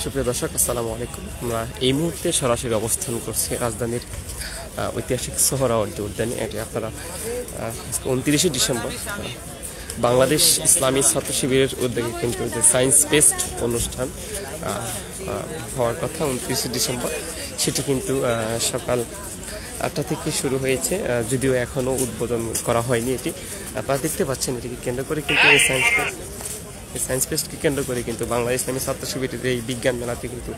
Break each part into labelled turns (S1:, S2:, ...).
S1: সুপ্রিয় দর্শক, আসসালামু আলাইকুম। আমরা এই মুহূর্তে সরাসরি অবস্থান করছি রাজধানীর ঐতিহাসিক সোহরাওয়ার্দী উদ্যানে। এটি আপনারা 29শে ডিসেম্বর বাংলাদেশ ইসলামী ছাত্র শিবিরের উদ্যোগে কিন্তু যে সায়েন্স বেসড অনুষ্ঠান হওয়ার কথা 29শে ডিসেম্বর, সেটি কিন্তু সকাল 8টা থেকে শুরু হয়েছে, যদিও এখনও উদ্বোধন করা হয়নি। এটি আপনারা দেখতে পাচ্ছেন, এটিকে কেন্দ্র করে কিন্তু এই সায়েন্স ফেস্টকে কেন্দ্র করে কিন্তু বাংলাদেশ ইসলামী ছাত্র শিবিরের এই বিজ্ঞান মেলাতে কিন্তু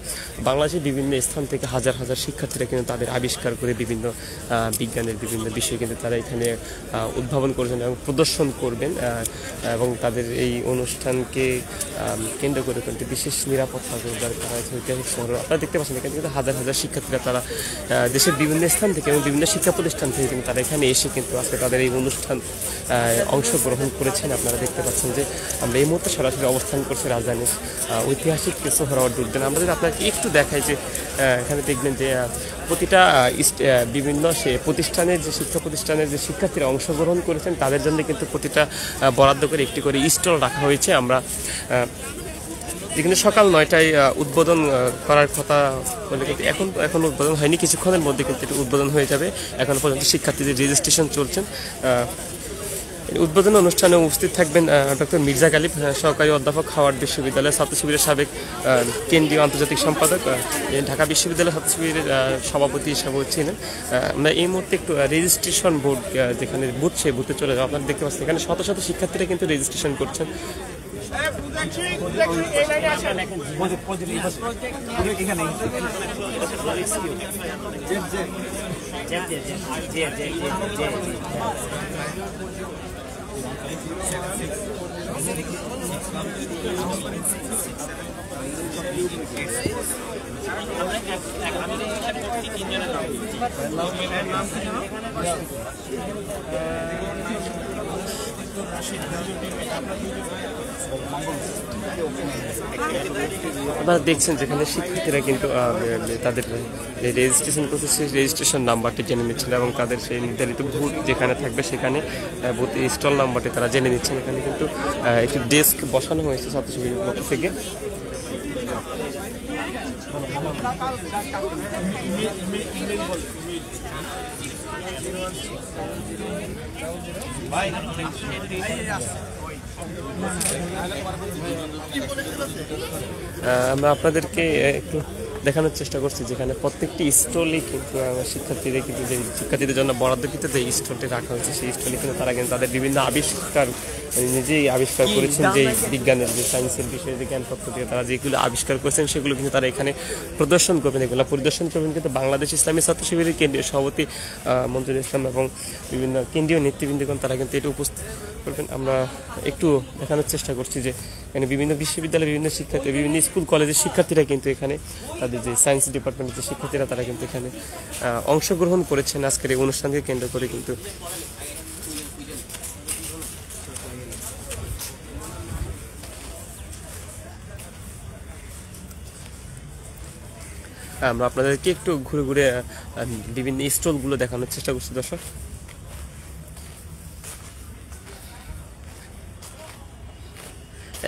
S1: বাংলাদেশের বিভিন্ন স্থান থেকে হাজার হাজার শিক্ষার্থীরা কিন্তু তাদের আবিষ্কার করে বিভিন্ন বিজ্ঞানের বিভিন্ন বিষয় কিন্তু তারা এখানে উদ্ভাবন করবেন এবং প্রদর্শন করবেন, এবং তাদের এই অনুষ্ঠানকে কেন্দ্র করে কিন্তু বিশেষ নিরাপত্তা জোরদার করা হয়েছে ঐতিহাসিক শহর। আপনারা দেখতে পাচ্ছেন এখানে কিন্তু হাজার হাজার শিক্ষার্থীরা তারা দেশের বিভিন্ন স্থান থেকে এবং বিভিন্ন শিক্ষা প্রতিষ্ঠান থেকে কিন্তু তারা এখানে এসে কিন্তু আজকে তাদের এই অনুষ্ঠান অংশগ্রহণ করেছেন। আপনারা দেখতে পাচ্ছেন যে আমরা এই মুহূর্তে সরাসরি অবস্থান করছি রাজধানীর ঐতিহাসিক সোহরাওয়ার্দী উদ্যানে। আমরা যদি আপনাকে একটু দেখাই যে এখানে দেখবেন যে প্রতিটা বিভিন্ন প্রতিষ্ঠানের যে শিক্ষা প্রতিষ্ঠানের যে শিক্ষার্থীরা অংশগ্রহণ করেছেন তাদের জন্য কিন্তু প্রতিটা বরাদ্দ করে একটি করে স্টল রাখা হয়েছে। আমরা যেখানে সকাল 9টায় উদ্বোধন করার কথা বলে কিন্তু এখন উদ্বোধন হয়নি, কিছুক্ষণের মধ্যে কিন্তু এটি উদ্বোধন হয়ে যাবে। এখন পর্যন্ত শিক্ষার্থীদের রেজিস্ট্রেশন চলছেন। উদ্বোধন অনুষ্ঠানে উপস্থিত থাকবেন ডক্টর মির্জা গালিব, সহকারী অধ্যাপক, হাওয়ার্ড বিশ্ববিদ্যালয়ের ছাত্র শিবিরের সাবেক কেন্দ্রীয় আন্তর্জাতিক সম্পাদক, ঢাকা বিশ্ববিদ্যালয়ের ছাত্র শিবিরের সভাপতি হিসাবে ছিলেন। আমরা এই মুহূর্তে একটু রেজিস্ট্রেশন বোর্ড যেখানে বুথ, সেই বুথে চলে যাবো। আপনারা দেখতে পাচ্ছেন এখানে শত শত শিক্ষার্থীরা কিন্তু রেজিস্ট্রেশন করছেন। আপনারা দেখছেন যেখানে শিক্ষার্থীরা কিন্তু তাদের রেজিস্ট্রেশন প্রসেসে রেজিস্ট্রেশন নাম্বারটি জেনে নিচ্ছেন এবং তাদের সেই নির্ধারিত বুথ যেখানে থাকবে সেখানে বুথ স্টল নাম্বারটি তারা জেনে নিচ্ছেন। এখানে কিন্তু একটি ডেস্ক বসানো হয়েছে ছাত্র শিবিরের পক্ষ থেকে। আমরা আপনাদেরকে একটু দেখানোর চেষ্টা করছি যেখানে প্রত্যেকটি স্টলে কিন্তু শিক্ষার্থীদের কিন্তু যে শিক্ষার্থীদের জন্য বরাদ্দকৃত যে স্টলটি রাখা হয়েছে সেই স্টলে কিন্তু তারা কিন্তু তাদের বিভিন্ন আবিষ্কার নিজেই আবিষ্কার করেছেন, যে বিজ্ঞানের যে সায়েন্সের বিষয়ে যে জ্ঞানপত্র দিয়ে তারা যেগুলো আবিষ্কার করেছেন সেগুলো কিন্তু তারা এখানে প্রদর্শন করবেন। এগুলো পরিদর্শন করবেন কিন্তু বাংলাদেশ ইসলামী ছাত্র শিবিরের কেন্দ্রীয় সভাপতি মঞ্জুর ইসলাম এবং বিভিন্ন কেন্দ্রীয় নেতৃবৃন্দগণ তারা কিন্তু এটা উপস্থিত করবেন। আমরা একটু দেখানোর চেষ্টা করছি যে এখানে বিভিন্ন বিশ্ববিদ্যালয়ের বিভিন্ন শিক্ষার্থী, বিভিন্ন স্কুল কলেজের শিক্ষার্থীরা কিন্তু এখানে তাদের যে সায়েন্স ডিপার্টমেন্টের যে শিক্ষার্থীরা তারা কিন্তু এখানে অংশগ্রহণ করেছেন আজকের এই অনুষ্ঠানকে কেন্দ্র করে। কিন্তু আমরা আপনাদেরকে একটু ঘুরে ঘুরে বিভিন্ন স্টলগুলো দেখানোর চেষ্টা করছি দর্শক।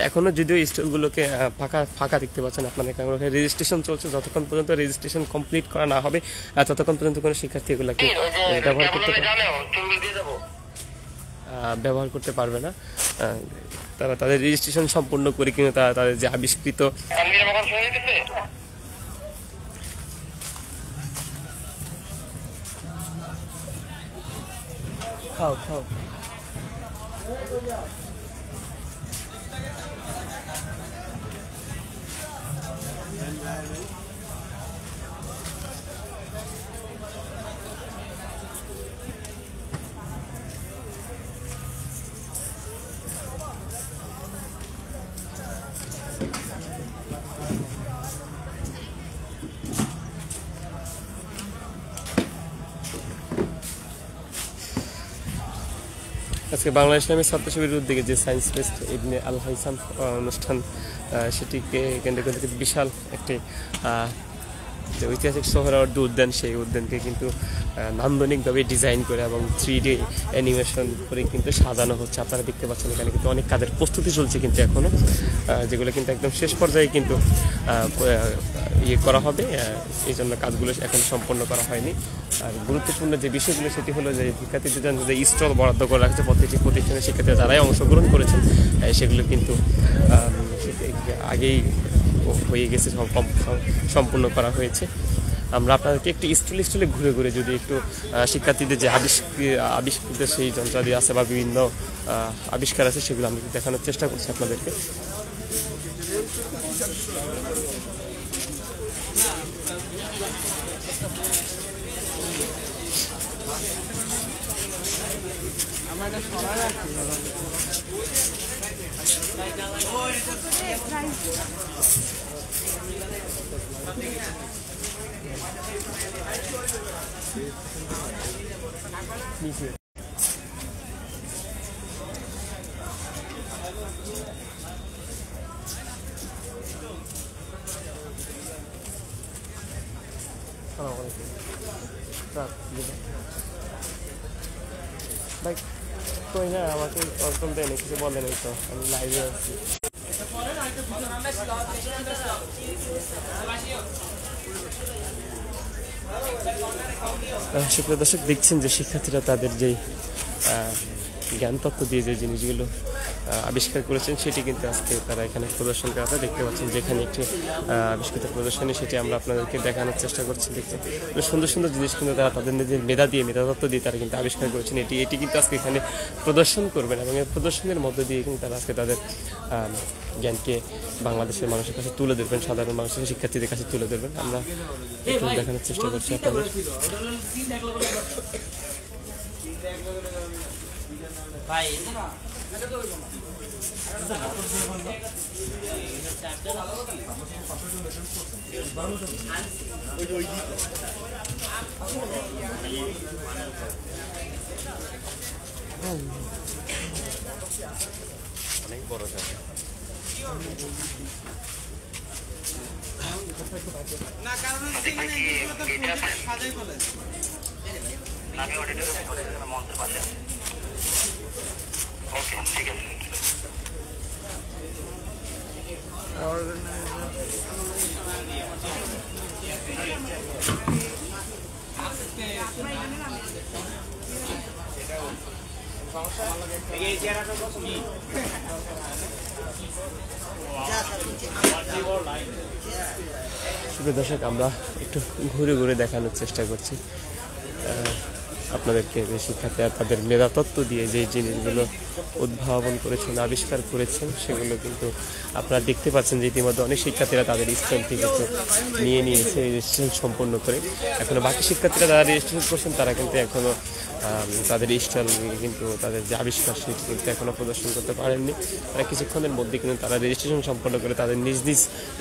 S1: এখনো যদিও স্টলগুলোকে ফাঁকা দেখতে পাচ্ছেন আপনারা, এখানে রেজিস্ট্রেশন চলছে। যতক্ষণ পর্যন্ত রেজিস্ট্রেশন কমপ্লিট করা না হবে ততক্ষণ পর্যন্ত কোনো শিক্ষার্থী এগুলোকে ব্যবহার করতে পারবে না। তারা তাদের রেজিস্ট্রেশন সম্পূর্ণ করে কিন্তু তারা তাদের যে আবিষ্কৃত খাও আজকে বাংলাদেশ ইসলামী ছাত্র শিবিরের উদ্যোগে যে সায়েন্স ফেস্ট ইবনে আল হাইসাম অনুষ্ঠান, সেটিকে কেন্দ্র করে বিশাল একটি যে ঐতিহাসিক সোহরাওয়ার্দী উদ্যান, সেই উদ্যানকে কিন্তু নান্দনিকভাবে ডিজাইন করে এবং 3D অ্যানিমেশন করে কিন্তু সাজানো হচ্ছে। আপনারা দেখতে পাচ্ছেন এখানে কিন্তু অনেক কাজের প্রস্তুতি চলছে কিন্তু এখনও, যেগুলো কিন্তু একদম শেষ পর্যায়ে কিন্তু ইয়ে করা হবে। এই জন্য কাজগুলো এখন সম্পন্ন করা হয়নি। আর গুরুত্বপূর্ণ যে বিষয়গুলো সেটি হলো যে শিক্ষার্থীদের জন্য যে স্টল বরাদ্দ করে রাখছে প্রত্যেকটি প্রতিষ্ঠানের শিক্ষার্থীরা যারাই অংশগ্রহণ করেছেন, সেগুলো কিন্তু আগেই হয়ে গেছে, সম্পূর্ণ করা হয়েছে। আমরা আপনাদেরকে একটু স্টলে ঘুরে ঘুরে যদি একটু শিক্ষার্থীদের যে আবিষ্কৃত সেই যন্ত্রাদি আছে বা বিভিন্ন আবিষ্কার আছে সেগুলো আমরা দেখানোর চেষ্টা করছি আপনাদেরকে। ভাই কই না, আমাকে কন্ট্রোল দেয় না, কিছু বলে নাই তো, আমি লাইভে আছি। সুপ্রিয় দর্শক, দেখছেন যে শিক্ষার্থীরা তাদের যেই জ্ঞান তত্ত্ব দিয়ে যে জিনিসগুলো আবিষ্কার করেছেন সেটি কিন্তু আজকে তারা এখানে প্রদর্শন করাতে দেখতে পাচ্ছেন। যেখানে একটি আবিষ্কৃত প্রদর্শনী, সেটি আমরা আপনাদেরকে দেখানোর চেষ্টা করছি। দেখতে সুন্দর সুন্দর জিনিস কিন্তু তারা তাদের নিজের মেধাতত্ত্ব দিয়ে তারা কিন্তু আবিষ্কার করেছেন। এটি কিন্তু আজকে এখানে প্রদর্শন করবেন এবং এই প্রদর্শনের মধ্য দিয়ে কিন্তু তারা আজকে তাদের জ্ঞানকে বাংলাদেশের মানুষের কাছে তুলে ধরবেন, সাধারণ মানুষের শিক্ষার্থীদের কাছে তুলে ধরবেন। আমরা একটু দেখানোর চেষ্টা করছি আপনাদের। অনেক বড় জায়গা না, কারণ সাজাই বলে আমি অডিটরে বলে দিলাম মন্ত্র পাশে। ওকে, ঠিক আছে। সুপ্রিয় দর্শক, আমরা একটু ঘুরে ঘুরে দেখানোর চেষ্টা করছি আপনাদেরকে যে শিক্ষার্থীরা তাদের মেধাতত্ত্ব দিয়ে যে জিনিসগুলো উদ্ভাবন করেছেন, আবিষ্কার করেছেন, সেগুলো কিন্তু আপনারা দেখতে পাচ্ছেন যে ইতিমধ্যে অনেক শিক্ষার্থীরা তাদের স্টল থেকে নিয়ে নিয়েছে রেজিস্ট্রেশন সম্পন্ন করে। এখনও বাকি শিক্ষার্থীরা যারা রেজিস্ট্রেশন করছেন তারা কিন্তু এখনও তাদের স্টল কিন্তু তাদের যে আবিষ্কার সেটি কিন্তু এখনও প্রদর্শন করতে পারেননি। তারা কিছুক্ষণের মধ্যে কিন্তু তারা রেজিস্ট্রেশন সম্পন্ন করে তাদের নিজ নিজ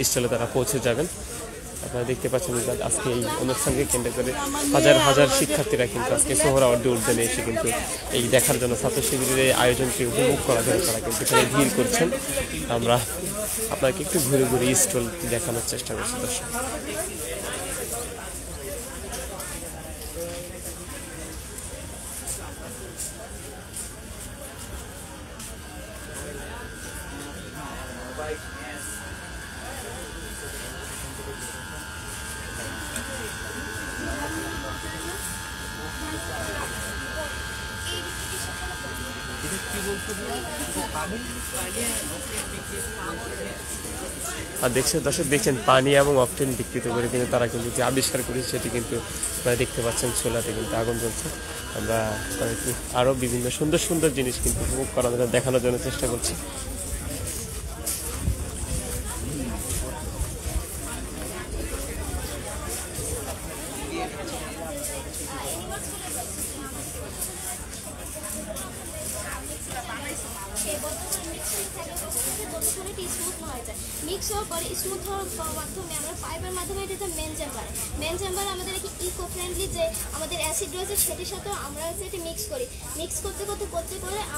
S1: স্টলে তারা পৌঁছে যাবেন। আপনারা দেখতে পাচ্ছেন যে আজকে এই অনুষ্ঠানকে কেন্দ্র করে হাজার হাজার শিক্ষার্থীরা কিন্তু আজকে সোহরাওয়ার্দী উদ্যানে এসে কিন্তু এই দেখার জন্য, ছাত্র শিবিরের আয়োজনকে উপভোগ করার জন্য তারা কিন্তু এখানে ভিড় করছেন। আমরা আপনাকে একটু ঘুরে ঘুরে স্টল দেখানোর চেষ্টা করছি দর্শক। আর দর্শক দেখছেন পানি এবং অকটেন বিকৃত করে কিন্তু তারা কিন্তু যে আবিষ্কার করেছে সেটি কিন্তু আপনারা দেখতে পাচ্ছেন চুলাতে কিন্তু আগুন জ্বলছে। আমরা আরও বিভিন্ন সুন্দর সুন্দর জিনিস কিন্তু উপভোগ করার জন্য, দেখানোর জন্য চেষ্টা করছি।
S2: মিক্স হওয়ার পরে স্মুথ হওয়ার মাধ্যমে আমরা পাইপের মাধ্যমে এটা মেন চেম্বারে আমাদের একটি ইকো ফ্রেন্ডলি যে আমাদের অ্যাসিড রয়েছে সেটির সাথেও আমরা হচ্ছে এটি মিক্স করি। মিক্স করতে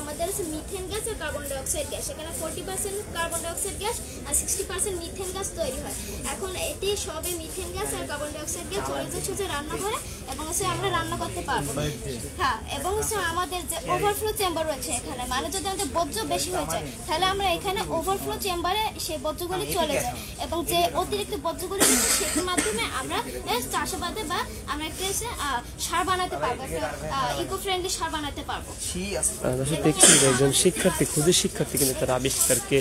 S2: আমাদের হচ্ছে মিথেন গ্যাস আর কার্বন ডাইঅক্সাইড গ্যাস, এখানে 40% carbon dioxide gas 60% methane gas তৈরি হয়। এখন এটি সবে মিথেন গ্যাস আর কার্বন ডাই অক্সাইড গ্যাস চলে যাচ্ছে হচ্ছে রান্নাঘরে, এবং হচ্ছে আমরা রান্না করতে পারবো। হ্যাঁ, এবং হচ্ছে আমাদের যে ওভারফ্লো চেম্বার রয়েছে এখানে, মানে যদি আমাদের বর্জ্য বেশি হয়ে যায় তাহলে আমরা এখানে ওভারফ্লো চেম্বারে সেই বর্জ্যগুলি চলে যায়, এবং যে অতিরিক্ত বর্জ্যগুলি রয়েছে সেটার মাধ্যমে আমরা চাষাবাদে বা আমরা একটা সার বানাতে পারবো, একটা ইকো ফ্রেন্ডলি সার বানাতে পারবো।
S1: দেখছি একজন শিক্ষার্থী, ক্ষুদে শিক্ষার্থী কিন্তু তার আবিষ্কারকে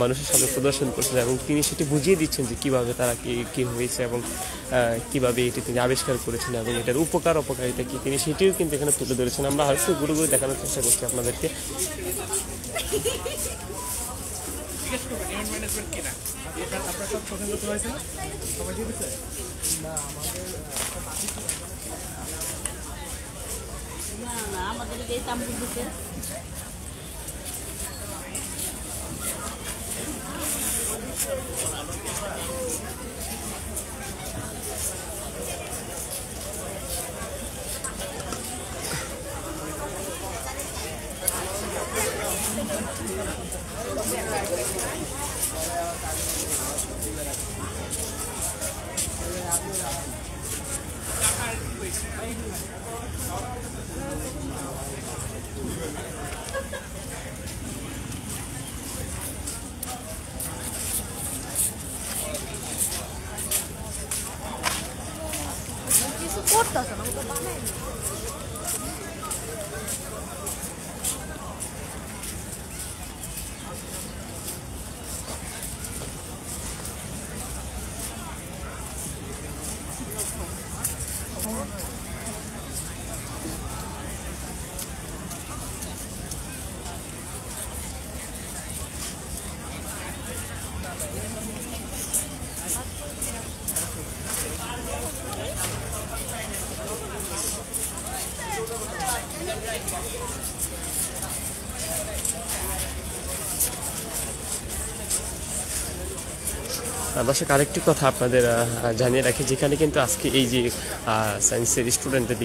S1: মানুষের সামনে প্রদর্শন করছেন, এবং তিনি সেটি বুঝিয়ে দিচ্ছেন যে কীভাবে তারা কী হয়েছে এবং কীভাবে এটি তিনি আবিষ্কার করেছেন এবং এটার উপকার অপকারিতা কী, তিনি সেটিও কিন্তু এখানে তুলে ধরেছেন। আমরা হয়তো গুরু গুরু দেখানোর চেষ্টা করছি আপনাদেরকে। দর্শক, আরেকটি কথা আপনাদের জানিয়ে রাখি, যেখানে কিন্তু আজকে এই যে সায়েন্সের স্টুডেন্টদের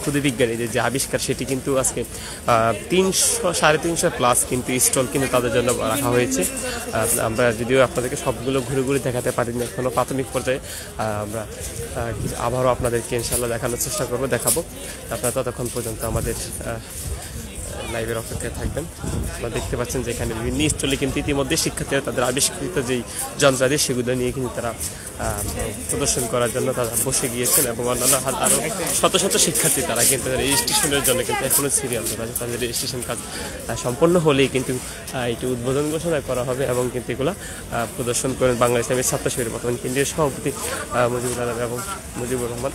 S1: ক্ষুদে বিজ্ঞানীদের যে আবিষ্কার, সেটি কিন্তু আজকে 300-350 প্লাস কিন্তু স্টল কিন্তু তাদের জন্য রাখা হয়েছে। আমরা যদিও আপনাদেরকে সবগুলো ঘুরে ঘুরে দেখাতে পারিনি এখনও, প্রাথমিক পর্যায়ে আমরা আবারও আপনাদেরকে ইনশাল্লাহ দেখানোর চেষ্টা দেখাবো। আপনারা ততক্ষণ পর্যন্ত আমাদের লাইভের অপেক্ষায় থাকবেন। আপনারা দেখতে পাচ্ছেন যে এখানে বিভিন্ন স্টলে কিন্তু ইতিমধ্যে শিক্ষার্থীরা তাদের আবিষ্কৃত যেই যন্ত্রাদি সেগুলো নিয়ে কিন্তু তারা প্রদর্শন করার জন্য তারা বসে গিয়েছেন, এবং অন্যান্য আরও শত শত শিক্ষার্থী তারা কিন্তু রেজিস্ট্রেশনের জন্য কিন্তু এখনও সিরিয়াল ধরা আছে। তাদের রেজিস্ট্রেশন কাজ সম্পন্ন হলেই কিন্তু এটি উদ্বোধন ঘোষণা করা হবে, এবং কিন্তু এগুলো প্রদর্শন করেন বাংলা ইসলামের ছাত্র শিবিরের বর্তমান কেন্দ্রীয় সভাপতি মুজিবুল আলম এবং মুজিবুর রহমান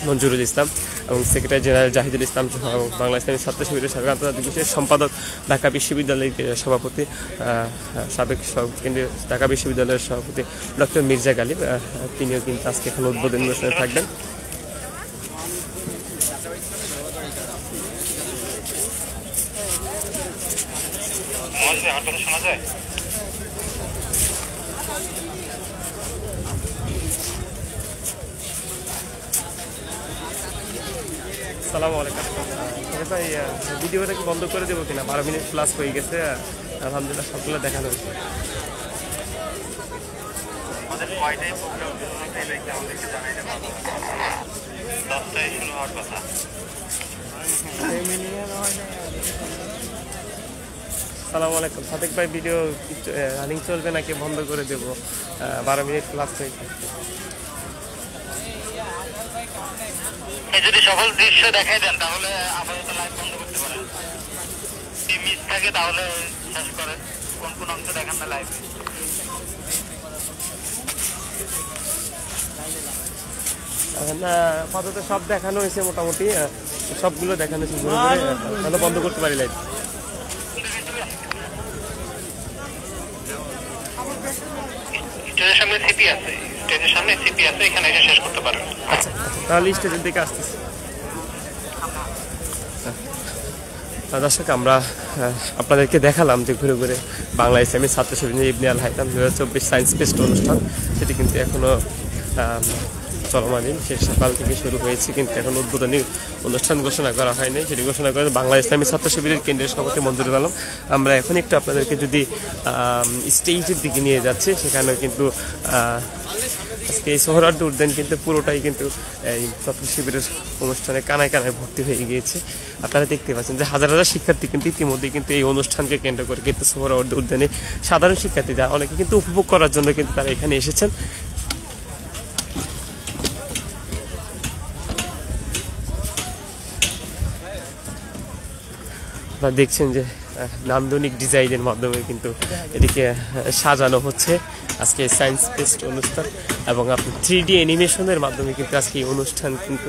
S1: মঞ্জুরুল ইসলাম, এবং সেক্রেটারি জেনারেল জাহিদুল ইসলাম, বাংলা ইসলামী ছাত্র শিবিরের সাবেক আন্তর্জাতিক বিষয়ের সম্পাদক, ঢাকা বিশ্ববিদ্যালয়ের সভাপতি, সাবেক কেন্দ্রীয় ঢাকা বিশ্ববিদ্যালয়ের সভাপতি ডক্টর মির্জা গালিব, তিনিও কিন্তু আজকে এখন উদ্বোধন অনুষ্ঠানে থাকবেন। শোনা যায়? আসসালামু আলাইকুম ভাই, ভিডিওটা কি বন্ধ করে দেবো কিনা? 12 মিনিট প্লাস হয়ে গেছে, আলহামদুলিল্লাহ সবগুলো দেখানো হয়েছে। আসসালামু আলাইকুম সাদেক ভাই, ভিডিও রানিং চলবে নাকি বন্ধ করে দেবো? 12 মিনিট প্লাস হয়ে গেছে।
S3: যদি সকল দৃশ্য দেখাই দেন তাহলে আপাতত লাইভ বন্ধ করতে পারেন। যদি মিস থাকে তাহলে শেষ করেন। কোন কোন অংশ দেখান না লাইভ?
S1: না, আপাতত সব দেখানো হয়েছে, মোটামুটি সবগুলো দেখানো হয়েছে, তাহলে বন্ধ করতে পারি লাইভ।
S3: স্টেজের সামনে সিপি আছে, স্টেজের সামনে সিপি আছে, এখানে এসে শেষ করতে পারেন।
S1: আচ্ছা, তাহলে স্টেজের দিকে আসতেছি। দর্শক, আমরা আপনাদেরকে দেখালাম যে ঘুরে ঘুরে বাংলা ইসলামী ছাত্র শিবির ইবনে আল হাইতাম 2024 সায়েন্স ফেস্ট অনুষ্ঠান, সেটি কিন্তু এখনও চলমানীন, সে সকাল থেকে শুরু হয়েছে, কিন্তু এখন উদ্বোধনী অনুষ্ঠান ঘোষণা করা হয়নি। সেটি ঘোষণা করে বাংলা ইসলামী ছাত্র শিবিরের কেন্দ্রীয় সভাপতি মঞ্জুরুল আলম। আমরা এখন একটু আপনাদেরকে যদি স্টেজের দিকে নিয়ে যাচ্ছি, সেখানে কিন্তু আজকে এই সোহরাওয়ার্দী উদ্যান কিন্তু পুরোটাই কিন্তু এই ছাত্র শিবিরের অনুষ্ঠানে কানায় কানায় ভর্তি হয়ে গিয়েছে। আপনারা দেখতে পাচ্ছেন যে হাজার হাজার শিক্ষার্থী কিন্তু ইতিমধ্যে কিন্তু এই অনুষ্ঠানকে কেন্দ্র করে কিন্তু সোহরাওয়ার্দী উদ্যানে সাধারণ শিক্ষার্থীরা অনেকে কিন্তু উপভোগ করার জন্য কিন্তু তারা এখানে এসেছেন। আপনারা দেখছেন যে নান্দনিক ডিজাইনের মাধ্যমে কিন্তু এদিকে সাজানো হচ্ছে আজকে সায়েন্স ফেস্ট অনুষ্ঠান, এবং আপনি 3D অ্যানিমেশনের মাধ্যমে কিন্তু আজকে এই অনুষ্ঠান কিন্তু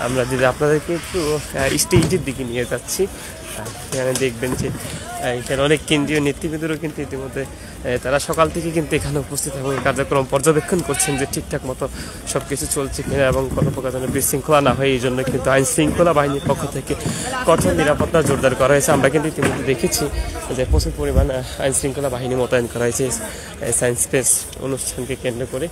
S1: আমরা যদি আপনাদেরকে একটু স্টেজের দিকে নিয়ে যাচ্ছি, সেখানে দেখবেন যে এখানে অনেক কেন্দ্রীয় নেতৃবৃন্দরও কিন্তু ইতিমধ্যে তারা সকাল থেকে কিন্তু এখানে উপস্থিত এবং কার্যক্রম পর্যবেক্ষণ করছেন যে ঠিকঠাক মতো সব কিছু চলছে কিনা এবং কোনো প্রকার যেন বিশৃঙ্খলা না হয়, এই জন্য কিন্তু আইন শৃঙ্খলা বাহিনীর পক্ষ থেকে কঠোর নিরাপত্তা জোরদার করা হয়েছে। আমরা কিন্তু ইতিমধ্যে দেখেছি যে প্রচুর পরিমাণ আইন শৃঙ্খলা বাহিনী মোতায়েন করা হয়েছে সায়েন্স ফেস্ট অনুষ্ঠানকে কেন্দ্র করে।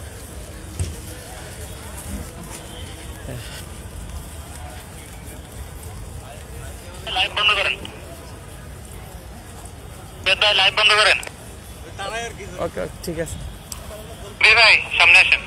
S3: লাইভ বন্ধ করেন, লাইভ বন্ধ করেন।
S1: ওকে, ঠিক আছে
S3: ভাই সামনে আসেন।